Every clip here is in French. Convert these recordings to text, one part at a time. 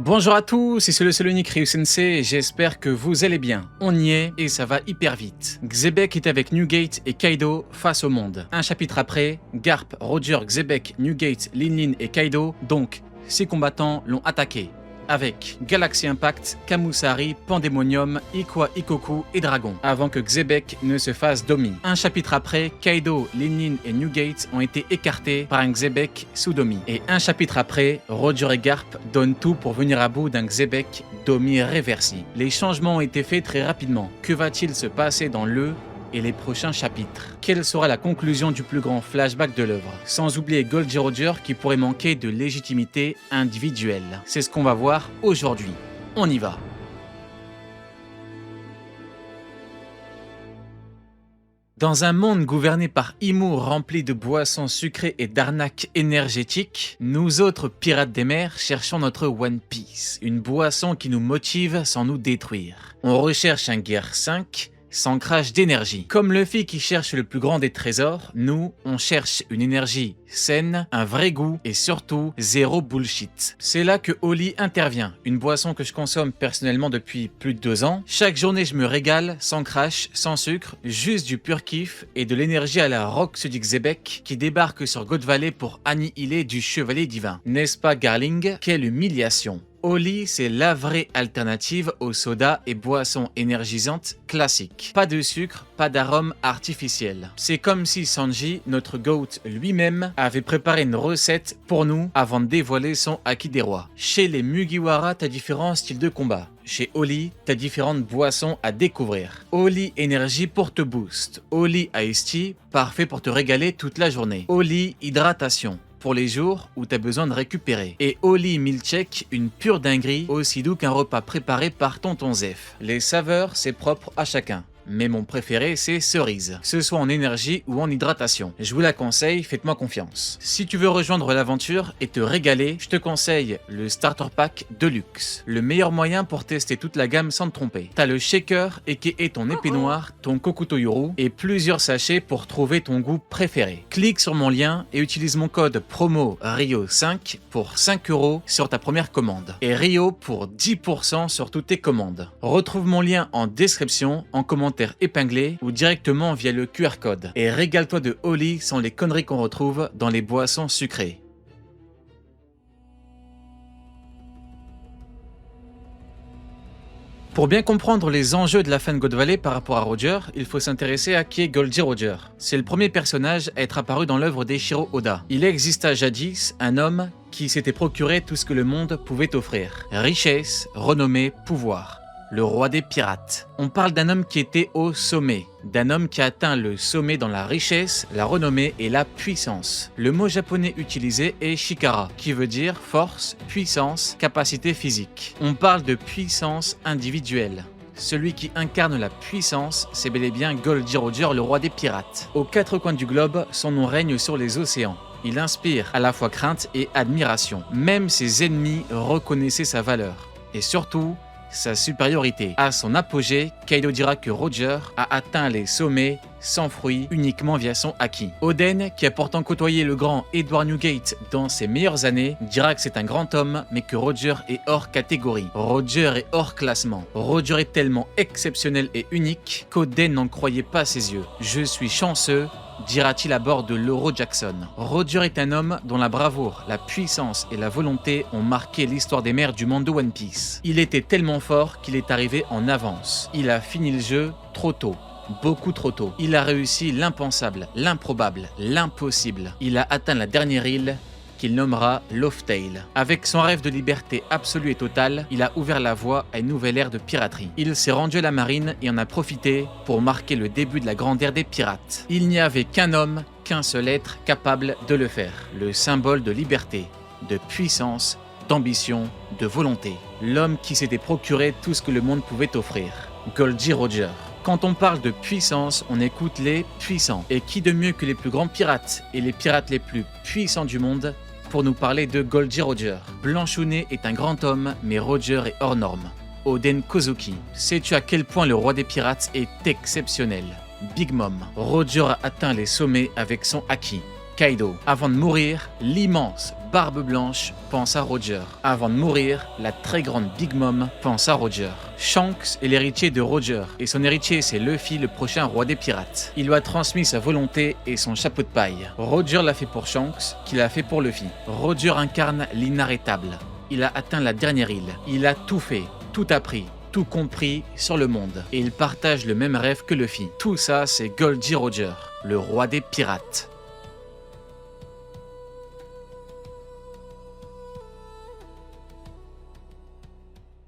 Bonjour à tous, c'est le seul unique Ryu Sensei et j'espère que vous allez bien. On y est et ça va hyper vite. Xebec est avec Newgate et Kaido face au monde. Un chapitre après, Garp, Roger, Xebec, Newgate, Lin et Kaido, donc 6 combattants l'ont attaqué. Avec Galaxy Impact, Kamusari, Pandemonium, Ikwa Ikoku et Dragon, avant que Xebec ne se fasse Domi. Un chapitre après, Kaido, Lin et Newgate ont été écartés par un Xebec sous Domi. Et un chapitre après, Roger et Garp donnent tout pour venir à bout d'un Xebec Domi réversi. Les changements ont été faits très rapidement. Que va-t-il se passer dans le et les prochains chapitres? Quelle sera la conclusion du plus grand flashback de l'œuvre? Sans oublier Goldie Roger qui pourrait manquer de légitimité individuelle. C'est ce qu'on va voir aujourd'hui. On y va. Dans un monde gouverné par Imu rempli de boissons sucrées et d'arnaques énergétiques, nous autres pirates des mers cherchons notre One Piece, une boisson qui nous motive sans nous détruire. On recherche un Gear 5, sans crash d'énergie. Comme Luffy qui cherche le plus grand des trésors, nous, on cherche une énergie saine, un vrai goût et surtout zéro bullshit. C'est là que Oli intervient, une boisson que je consomme personnellement depuis plus de 2 ans. Chaque journée je me régale, sans crash, sans sucre, juste du pur kiff et de l'énergie à la Rox du Xebec qui débarque sur God Valley pour annihiler du Chevalier Divin. N'est-ce pas Garling? Quelle humiliation! Oli, c'est la vraie alternative aux sodas et boissons énergisantes classiques. Pas de sucre, pas d'arôme artificiel. C'est comme si Sanji, notre GOAT lui-même, avait préparé une recette pour nous avant de dévoiler son Haki des rois. Chez les Mugiwara, t'as différents styles de combat. Chez Oli, t'as différentes boissons à découvrir. Oli Énergie pour te boost. Oli Ice Tea, parfait pour te régaler toute la journée. Oli Hydratation, pour les jours où t'as besoin de récupérer. Et Oli Milkshake, une pure dinguerie, aussi doux qu'un repas préparé par Tonton Zef. Les saveurs, c'est propre à chacun. Mais mon préféré, c'est cerise. Que ce soit en énergie ou en hydratation. Je vous la conseille, faites-moi confiance. Si tu veux rejoindre l'aventure et te régaler, je te conseille le Starter Pack Deluxe. Le meilleur moyen pour tester toute la gamme sans te tromper. T'as le shaker, aka ton épée noire, ton Kokuto Yuru, et plusieurs sachets pour trouver ton goût préféré. Clique sur mon lien et utilise mon code promo RIO5 pour 5 € sur ta première commande. Et RIO pour 10% sur toutes tes commandes. Retrouve mon lien en description, en commentaire épinglé ou directement via le QR code. Et régale-toi de Oli sans les conneries qu'on retrouve dans les boissons sucrées. Pour bien comprendre les enjeux de la fin de God Valley par rapport à Roger, il faut s'intéresser à qui est Goldie Roger. C'est le premier personnage à être apparu dans l'œuvre d'Eiichiro Oda. Il exista jadis un homme qui s'était procuré tout ce que le monde pouvait offrir. Richesse, renommée, pouvoir. Le roi des pirates. On parle d'un homme qui était au sommet, d'un homme qui a atteint le sommet dans la richesse, la renommée et la puissance. Le mot japonais utilisé est Shikara, qui veut dire force, puissance, capacité physique. On parle de puissance individuelle. Celui qui incarne la puissance, c'est bel et bien Goldie Roger, le roi des pirates. Aux 4 coins du globe, son nom règne sur les océans. Il inspire à la fois crainte et admiration. Même ses ennemis reconnaissaient sa valeur. Et surtout, sa supériorité. À son apogée, Kaido dira que Roger a atteint les sommets sans fruit uniquement via son Haki. Oden, qui a pourtant côtoyé le grand Edward Newgate dans ses meilleures années, dira que c'est un grand homme mais que Roger est hors catégorie. Roger est hors classement. Roger est tellement exceptionnel et unique qu'Oden n'en croyait pas ses yeux. Je suis chanceux, dira-t-il à bord de l'Euro Jackson. Roger est un homme dont la bravoure, la puissance et la volonté ont marqué l'histoire des mers du monde de One Piece. Il était tellement fort qu'il est arrivé en avance. Il a fini le jeu trop tôt. Beaucoup trop tôt. Il a réussi l'impensable, l'improbable, l'impossible. Il a atteint la dernière île qu'il nommera Loaf Tale. Avec son rêve de liberté absolue et totale, il a ouvert la voie à une nouvelle ère de piraterie. Il s'est rendu à la marine et en a profité pour marquer le début de la grande ère des pirates. Il n'y avait qu'un homme, qu'un seul être capable de le faire. Le symbole de liberté, de puissance, d'ambition, de volonté. L'homme qui s'était procuré tout ce que le monde pouvait offrir. Goldie Roger. Quand on parle de puissance, on écoute les puissants. Et qui de mieux que les plus grands pirates et les pirates les plus puissants du monde pour nous parler de Goldie Roger. Blanchounet est un grand homme, mais Roger est hors norme. Oden Kozuki. Sais-tu à quel point le roi des pirates est exceptionnel? Big Mom. Roger a atteint les sommets avec son Haki. Kaido. Avant de mourir, l'immense Barbe Blanche pense à Roger. Avant de mourir, la très grande Big Mom pense à Roger. Shanks est l'héritier de Roger, et son héritier c'est Luffy, le prochain roi des pirates. Il lui a transmis sa volonté et son chapeau de paille. Roger l'a fait pour Shanks, qui l'a fait pour Luffy. Roger incarne l'inarrêtable. Il a atteint la dernière île. Il a tout fait, tout appris, tout compris sur le monde. Et il partage le même rêve que Luffy. Tout ça, c'est Goldie Roger, le roi des pirates.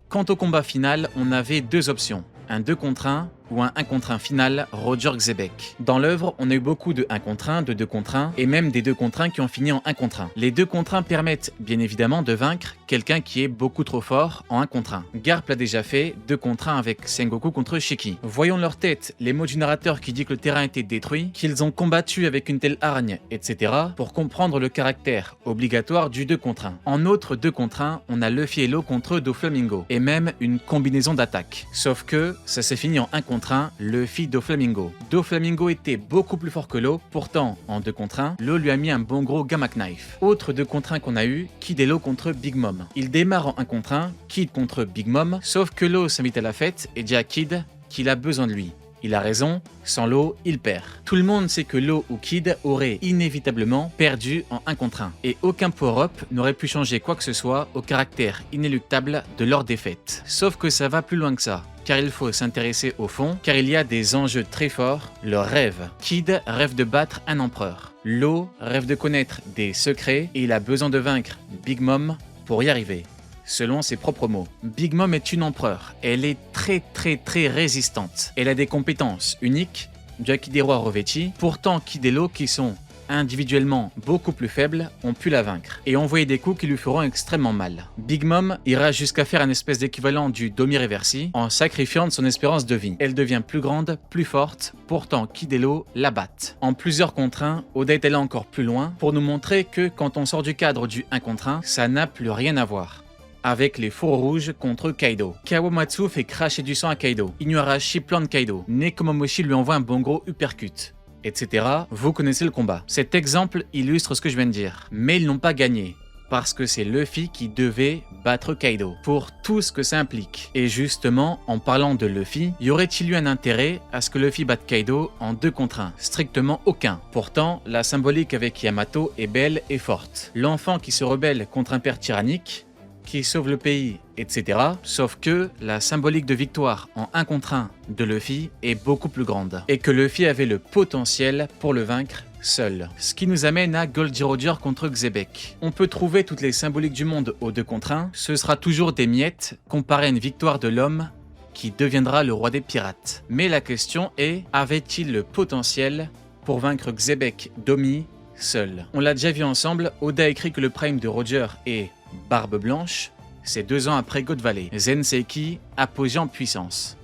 Quant au combat final, on avait deux options. Un 2 contre 1 ou un 1 contre 1 final Roger Xebec. Dans l'œuvre, on a eu beaucoup de 1 contre 1, de 2 contre 1 et même des 2 contre 1 qui ont fini en 1 contre 1. Les 2 contre 1 permettent bien évidemment de vaincre quelqu'un qui est beaucoup trop fort en 1 contre 1. Garp l'a déjà fait, 2 contre 1 avec Sengoku contre Shiki. Voyons leur tête, les mots du narrateur qui dit que le terrain était détruit, qu'ils ont combattu avec une telle hargne, etc. pour comprendre le caractère obligatoire du 2 contre 1. En autre 2 contre 1, on a Luffy et Law contre Doflamingo et même une combinaison d'attaques. Sauf que ça s'est fini en 1 contre 1, Luffy Doflamingo. Doflamingo était beaucoup plus fort que Law, pourtant en 2 contre 1, Law lui a mis un bon gros Gamma Knife. Autre 2 contre 1 qu'on a eu, Kid et Law contre Big Mom. Il démarre en 1 contre 1, Kid contre Big Mom, sauf que Law s'invite à la fête et dit à Kid qu'il a besoin de lui. Il a raison, sans Law, il perd. Tout le monde sait que Law ou Kid auraient inévitablement perdu en 1 contre 1. Et aucun power-up n'aurait pu changer quoi que ce soit au caractère inéluctable de leur défaite. Sauf que ça va plus loin que ça. Car il faut s'intéresser au fond, car il y a des enjeux très forts, leur rêve. Kid rêve de battre un empereur. Law rêve de connaître des secrets et il a besoin de vaincre Big Mom pour y arriver. Selon ses propres mots, Big Mom est une empereur. Elle est très résistante. Elle a des compétences uniques, bien Kid et Roi revêtis. Pourtant, Kid et Law, qui sont individuellement beaucoup plus faibles, ont pu la vaincre et envoyer des coups qui lui feront extrêmement mal. Big Mom ira jusqu'à faire un espèce d'équivalent du Domi Reversi en sacrifiant de son espérance de vie. Elle devient plus grande, plus forte, pourtant Kid et Law la battent. En plusieurs contre 1, Oda est allé encore plus loin pour nous montrer que quand on sort du cadre du 1 contre 1, ça n'a plus rien à voir. Avec les fourreaux rouges contre Kaido. Kawamatsu fait cracher du sang à Kaido. Inuarashi plante Kaido. Nekomamushi lui envoie un bon gros uppercut, etc. Vous connaissez le combat. Cet exemple illustre ce que je viens de dire. Mais ils n'ont pas gagné, parce que c'est Luffy qui devait battre Kaido, pour tout ce que ça implique. Et justement, en parlant de Luffy, y aurait-il eu un intérêt à ce que Luffy batte Kaido en 2 contre 1? Strictement aucun. Pourtant, la symbolique avec Yamato est belle et forte. L'enfant qui se rebelle contre un père tyrannique, qui sauve le pays, etc. Sauf que la symbolique de victoire en 1 contre 1 de Luffy est beaucoup plus grande. Et que Luffy avait le potentiel pour le vaincre seul. Ce qui nous amène à Goldie Roger contre Xebec. On peut trouver toutes les symboliques du monde au 2 contre 1, ce sera toujours des miettes comparé à une victoire de l'homme qui deviendra le roi des pirates. Mais la question est, avait-il le potentiel pour vaincre Xebec Domi seul? On l'a déjà vu ensemble, Oda écrit que le prime de Roger est Barbe Blanche, c'est 2 ans après God Valley. Zenseiki, apogée en puissance.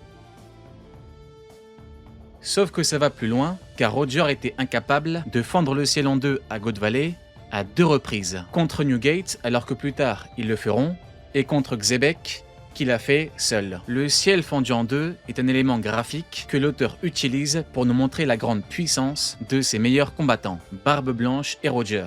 Sauf que ça va plus loin, car Roger était incapable de fendre le ciel en 2 à God Valley à 2 reprises. Contre Newgate, alors que plus tard ils le feront, et contre Xebec, qu'il a fait seul. Le ciel fendu en 2 est un élément graphique que l'auteur utilise pour nous montrer la grande puissance de ses meilleurs combattants, Barbe Blanche et Roger,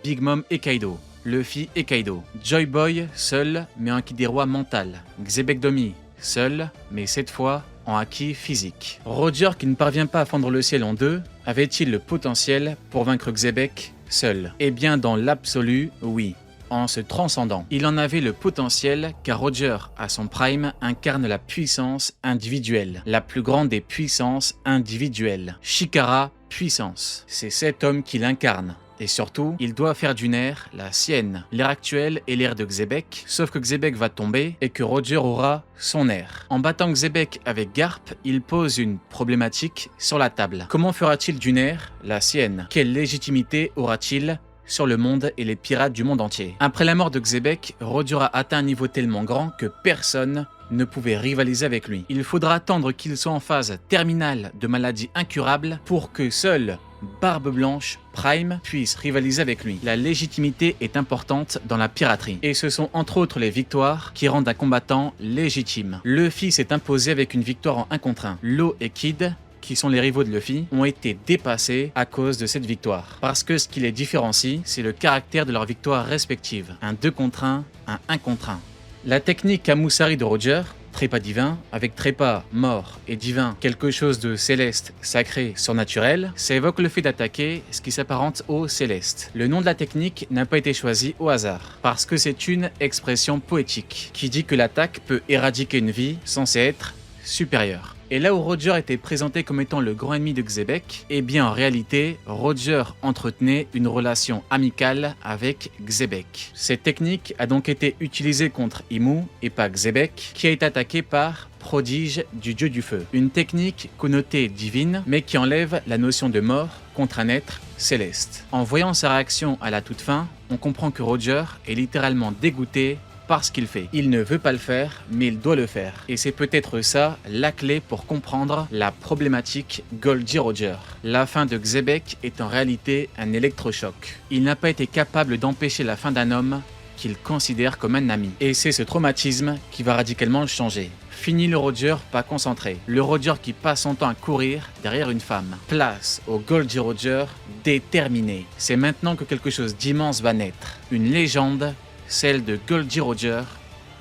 Big Mom et Kaido, Luffy et Kaido, Joy Boy seul mais en acquis des rois mental, Xebec Domi seul mais cette fois en acquis physique. Roger qui ne parvient pas à fendre le ciel en 2, avait-il le potentiel pour vaincre Xebec seul? Eh bien dans l'absolu, oui. En se transcendant. Il en avait le potentiel car Roger, à son prime, incarne la puissance individuelle, la plus grande des puissances individuelles. Chikara, puissance. C'est cet homme qui l'incarne. Et surtout, il doit faire d'une ère la sienne. L'ère actuelle est l'ère de Xebec, sauf que Xebec va tomber et que Roger aura son ère. En battant Xebec avec Garp, il pose une problématique sur la table. Comment fera-t-il d'une ère la sienne? Quelle légitimité aura-t-il sur le monde et les pirates du monde entier? Après la mort de Xebec, Roger a atteint un niveau tellement grand que personne ne pouvait rivaliser avec lui. Il faudra attendre qu'il soit en phase terminale de maladie incurable pour que seul Barbe Blanche Prime puisse rivaliser avec lui. La légitimité est importante dans la piraterie. Et ce sont entre autres les victoires qui rendent un combattant légitime. Luffy s'est imposé avec une victoire en 1 contre 1. Law et Kid, qui sont les rivaux de Luffy, ont été dépassés à cause de cette victoire. Parce que ce qui les différencie, c'est le caractère de leurs victoires respectives. Un 2 contre 1, un 1 contre 1. La technique Kamusari de Roger, trépas divin, avec trépas, mort et divin, quelque chose de céleste, sacré, surnaturel, ça évoque le fait d'attaquer ce qui s'apparente au céleste. Le nom de la technique n'a pas été choisi au hasard, parce que c'est une expression poétique, qui dit que l'attaque peut éradiquer une vie censée être supérieure. Et là où Roger était présenté comme étant le grand ennemi de Xebec, eh bien en réalité, Roger entretenait une relation amicale avec Xebec. Cette technique a donc été utilisée contre Imu et pas Xebec, qui a été attaqué par Prodige du dieu du feu. Une technique connotée divine, mais qui enlève la notion de mort contre un être céleste. En voyant sa réaction à la toute fin, on comprend que Roger est littéralement dégoûté par ce qu'il fait. Il ne veut pas le faire, mais il doit le faire. Et c'est peut-être ça la clé pour comprendre la problématique Goldie Roger. La fin de Xebec est en réalité un électrochoc. Il n'a pas été capable d'empêcher la fin d'un homme qu'il considère comme un ami. Et c'est ce traumatisme qui va radicalement le changer. Fini le Roger pas concentré. Le Roger qui passe son temps à courir derrière une femme. Place au Goldie Roger déterminé. C'est maintenant que quelque chose d'immense va naître. Une légende, celle de Goldie Roger,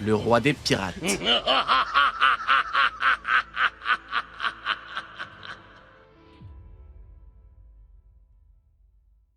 le roi des pirates.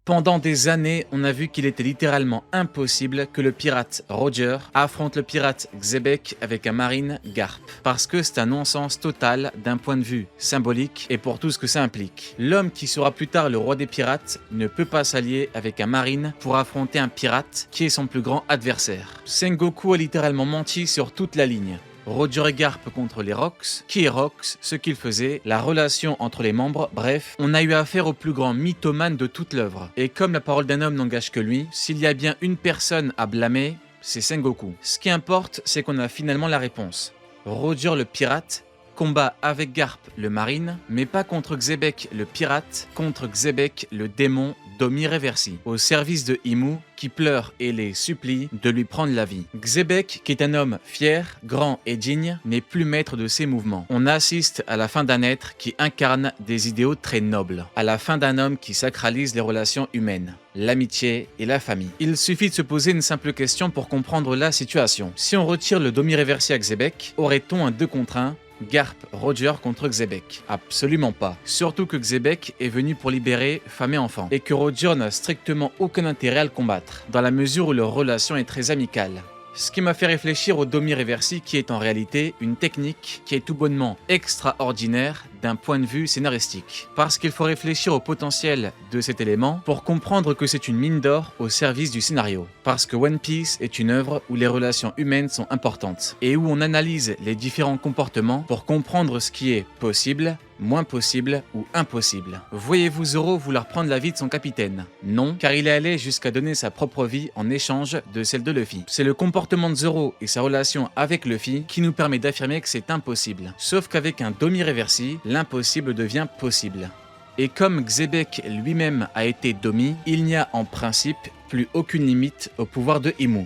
Pendant des années, on a vu qu'il était littéralement impossible que le pirate Roger affronte le pirate Xebec avec un marine Garp. Parce que c'est un non-sens total d'un point de vue symbolique et pour tout ce que ça implique. L'homme qui sera plus tard le roi des pirates ne peut pas s'allier avec un marine pour affronter un pirate qui est son plus grand adversaire. Sengoku a littéralement menti sur toute la ligne. Roger et Garp contre les Rox, qui est Rox, ce qu'il faisait, la relation entre les membres, bref, on a eu affaire au plus grand mythomane de toute l'œuvre. Et comme la parole d'un homme n'engage que lui, s'il y a bien une personne à blâmer, c'est Sengoku. Ce qui importe, c'est qu'on a finalement la réponse. Roger le pirate combat avec Garp le marine, mais pas contre Xebec le pirate, contre Xebec le démon Domi Reversi, au service de Imu, qui pleure et les supplie de lui prendre la vie. Xebec, qui est un homme fier, grand et digne, n'est plus maître de ses mouvements. On assiste à la fin d'un être qui incarne des idéaux très nobles, à la fin d'un homme qui sacralise les relations humaines, l'amitié et la famille. Il suffit de se poser une simple question pour comprendre la situation. Si on retire le Domi Reversi à Xebec, aurait-on un 2 contre 1 Garp Roger contre Xebec? Absolument pas. Surtout que Xebec est venu pour libérer femme et enfant, et que Roger n'a strictement aucun intérêt à le combattre, dans la mesure où leur relation est très amicale. Ce qui m'a fait réfléchir au Domi Reversi, qui est en réalité une technique qui est tout bonnement extraordinaire d'un point de vue scénaristique. Parce qu'il faut réfléchir au potentiel de cet élément pour comprendre que c'est une mine d'or au service du scénario. Parce que One Piece est une œuvre où les relations humaines sont importantes et où on analyse les différents comportements pour comprendre ce qui est possible, moins possible ou impossible. Voyez-vous Zoro vouloir prendre la vie de son capitaine? Non, car il est allé jusqu'à donner sa propre vie en échange de celle de Luffy. C'est le comportement de Zoro et sa relation avec Luffy qui nous permet d'affirmer que c'est impossible. Sauf qu'avec un Domi Reversi, l'impossible devient possible. Et comme Xebec lui-même a été Domi, il n'y a en principe plus aucune limite au pouvoir de Imu.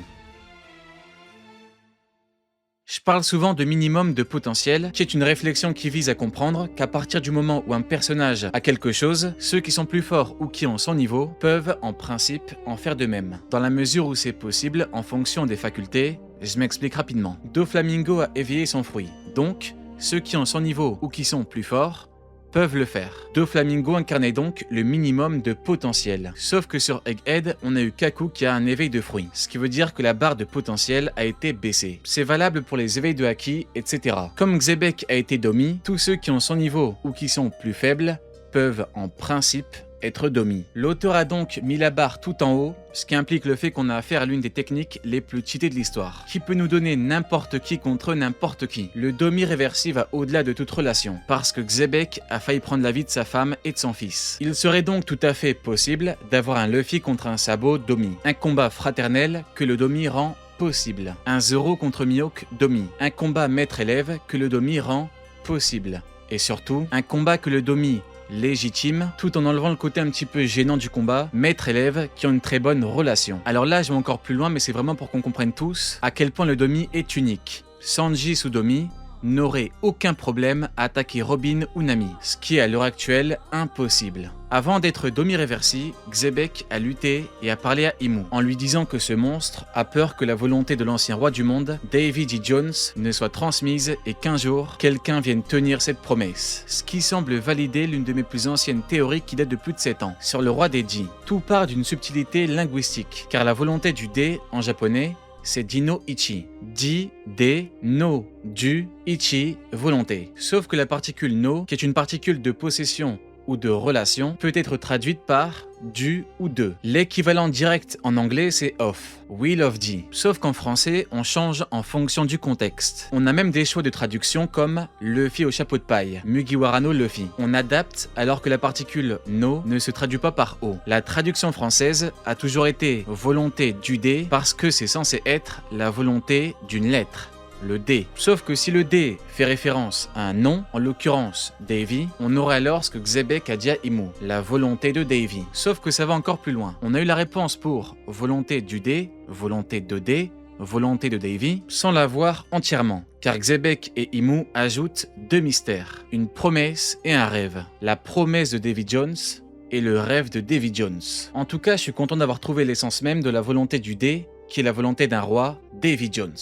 Je parle souvent de minimum de potentiel, qui est une réflexion qui vise à comprendre qu'à partir du moment où un personnage a quelque chose, ceux qui sont plus forts ou qui ont son niveau peuvent en principe en faire de même, dans la mesure où c'est possible en fonction des facultés. Je m'explique rapidement. Doflamingo a éveillé son fruit, donc ceux qui ont son niveau ou qui sont plus forts peuvent le faire. Doflamingo incarnait donc le minimum de potentiel. Sauf que sur Egghead, on a eu Kaku qui a un éveil de fruit, ce qui veut dire que la barre de potentiel a été baissée. C'est valable pour les éveils de Haki, etc. Comme Xebec a été Domi, tous ceux qui ont son niveau ou qui sont plus faibles peuvent en principe être Domi. L'auteur a donc mis la barre tout en haut, ce qui implique le fait qu'on a affaire à l'une des techniques les plus cheatées de l'histoire, qui peut nous donner n'importe qui contre n'importe qui. Le Domi Reversi va au-delà de toute relation, parce que Xebec a failli prendre la vie de sa femme et de son fils. Il serait donc tout à fait possible d'avoir un Luffy contre un sabot Domi, un combat fraternel que le Domi rend possible, un Zoro contre Mihawk Domi, un combat maître-élève que le Domi rend possible, et surtout un combat que le Domi légitime, tout en enlevant le côté un petit peu gênant du combat, maître-élève qui ont une très bonne relation. Alors là, je vais encore plus loin, mais c'est vraiment pour qu'on comprenne tous à quel point le Domi est unique. Sanji sous Domi, n'aurait aucun problème à attaquer Robin ou Nami, ce qui est à l'heure actuelle impossible. Avant d'être Domi Reversi, Xebec a lutté et a parlé à Imu, en lui disant que ce monstre a peur que la volonté de l'ancien roi du monde, Davy J. Jones, ne soit transmise et qu'un jour, quelqu'un vienne tenir cette promesse. Ce qui semble valider l'une de mes plus anciennes théories qui date de plus de 7 ans, sur le roi des Ji. Tout part d'une subtilité linguistique, car la volonté du dé, en japonais, c'est Dino Ichi. Di, de, no, du, ichi, volonté. Sauf que la particule no, qui est une particule de possession ou de relation, peut être traduite par du ou de. L'équivalent direct en anglais, c'est of, will of Di. Sauf qu'en français, on change en fonction du contexte. On a même des choix de traduction comme Luffy au chapeau de paille, Mugiwara no Luffy. On adapte alors que la particule no ne se traduit pas par o. La traduction française a toujours été volonté du dé parce que c'est censé être la volonté d'une lettre, le D. Sauf que si le D fait référence à un nom, en l'occurrence Davy, on aurait alors ce que Xebec a dit à Imu, la volonté de Davy. Sauf que ça va encore plus loin. On a eu la réponse pour volonté du D, volonté de D, volonté de Davy, sans la voir entièrement. Car Xebec et Imu ajoutent deux mystères, une promesse et un rêve. La promesse de Davy Jones et le rêve de Davy Jones. En tout cas, je suis content d'avoir trouvé l'essence même de la volonté du D, qui est la volonté d'un roi, Davy Jones.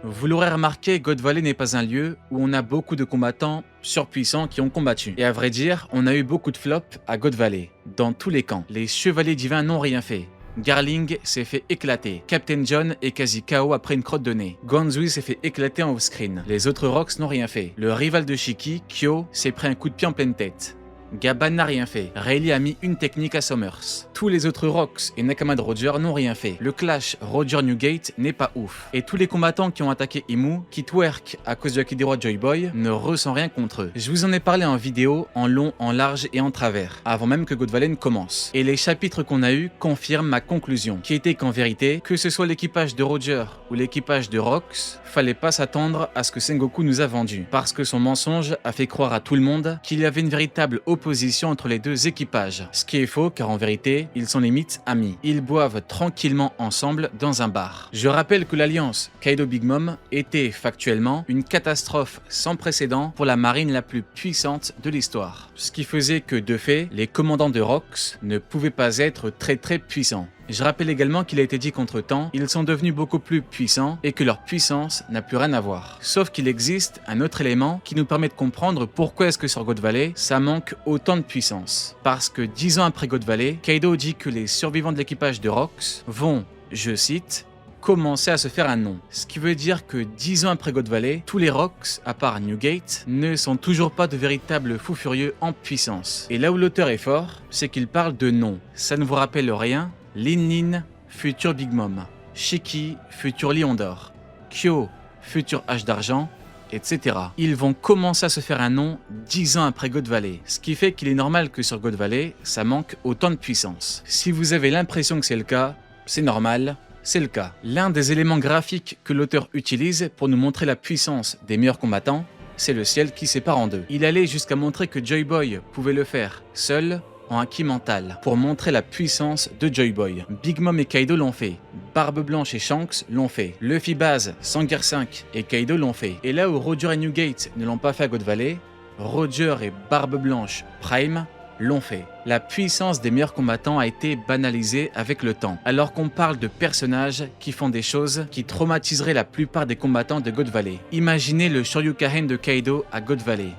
Vous l'aurez remarqué, God Valley n'est pas un lieu où on a beaucoup de combattants surpuissants qui ont combattu. Et à vrai dire, on a eu beaucoup de flops à God Valley, dans tous les camps. Les chevaliers divins n'ont rien fait. Garling s'est fait éclater. Captain John est quasi KO après une crotte de nez. Gonzui s'est fait éclater en off-screen. Les autres Rocks n'ont rien fait. Le rival de Shiki, Kyo, s'est pris un coup de pied en pleine tête. Gaban n'a rien fait. Rayleigh a mis une technique à Summers. Tous les autres Rocks et Nakama de Roger n'ont rien fait. Le clash Roger-Newgate n'est pas ouf. Et tous les combattants qui ont attaqué Imu, qui twerk à cause du Haki des rois Joy Boy, ne ressent rien contre eux. Je vous en ai parlé en vidéo, en long, en large et en travers, avant même que God Valley ne commence. Et les chapitres qu'on a eus confirment ma conclusion, qui était qu'en vérité, que ce soit l'équipage de Roger ou l'équipage de Rocks, fallait pas s'attendre à ce que Sengoku nous a vendu. Parce que son mensonge a fait croire à tout le monde qu'il y avait une véritable opposition entre les deux équipages. Ce qui est faux car en vérité, ils sont limite amis. Ils boivent tranquillement ensemble dans un bar. Je rappelle que l'alliance Kaido Big Mom était factuellement une catastrophe sans précédent pour la marine la plus puissante de l'histoire. Ce qui faisait que de fait, les commandants de Rocks ne pouvaient pas être très puissants. Je rappelle également qu'il a été dit qu'entre-temps, ils sont devenus beaucoup plus puissants et que leur puissance n'a plus rien à voir. Sauf qu'il existe un autre élément qui nous permet de comprendre pourquoi est-ce que sur God Valley, ça manque autant de puissance. Parce que 10 ans après God Valley, Kaido dit que les survivants de l'équipage de Rocks vont, je cite, commencer à se faire un nom. Ce qui veut dire que 10 ans après God Valley, tous les Rocks, à part Newgate, ne sont toujours pas de véritables fous furieux en puissance. Et là où l'auteur est fort, c'est qu'il parle de nom. Ça ne vous rappelle rien? Lin Lin, futur Big Mom. Shiki, futur Lion d'Or. Kyo, futur Hache d'Argent, etc. Ils vont commencer à se faire un nom 10 ans après God Valley. Ce qui fait qu'il est normal que sur God Valley, ça manque autant de puissance. Si vous avez l'impression que c'est le cas, c'est normal. C'est le cas. L'un des éléments graphiques que l'auteur utilise pour nous montrer la puissance des meilleurs combattants, c'est le ciel qui sépare en deux. Il allait jusqu'à montrer que Joy Boy pouvait le faire seul, en haki mental, pour montrer la puissance de Joy Boy. Big Mom et Kaido l'ont fait. Barbe Blanche et Shanks l'ont fait. Luffy Base, Sangear 5 et Kaido l'ont fait. Et là où Roger et Newgate ne l'ont pas fait à God Valley, Roger et Barbe Blanche Prime l'ont fait. La puissance des meilleurs combattants a été banalisée avec le temps, alors qu'on parle de personnages qui font des choses qui traumatiseraient la plupart des combattants de God Valley. Imaginez le Shoryuken de Kaido à God Valley,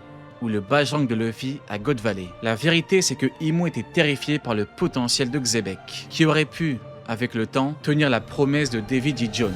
ou le Bajang de Luffy à God Valley. La vérité, c'est que Imu était terrifié par le potentiel de Xebec, qui aurait pu, avec le temps, tenir la promesse de Davy J. Jones.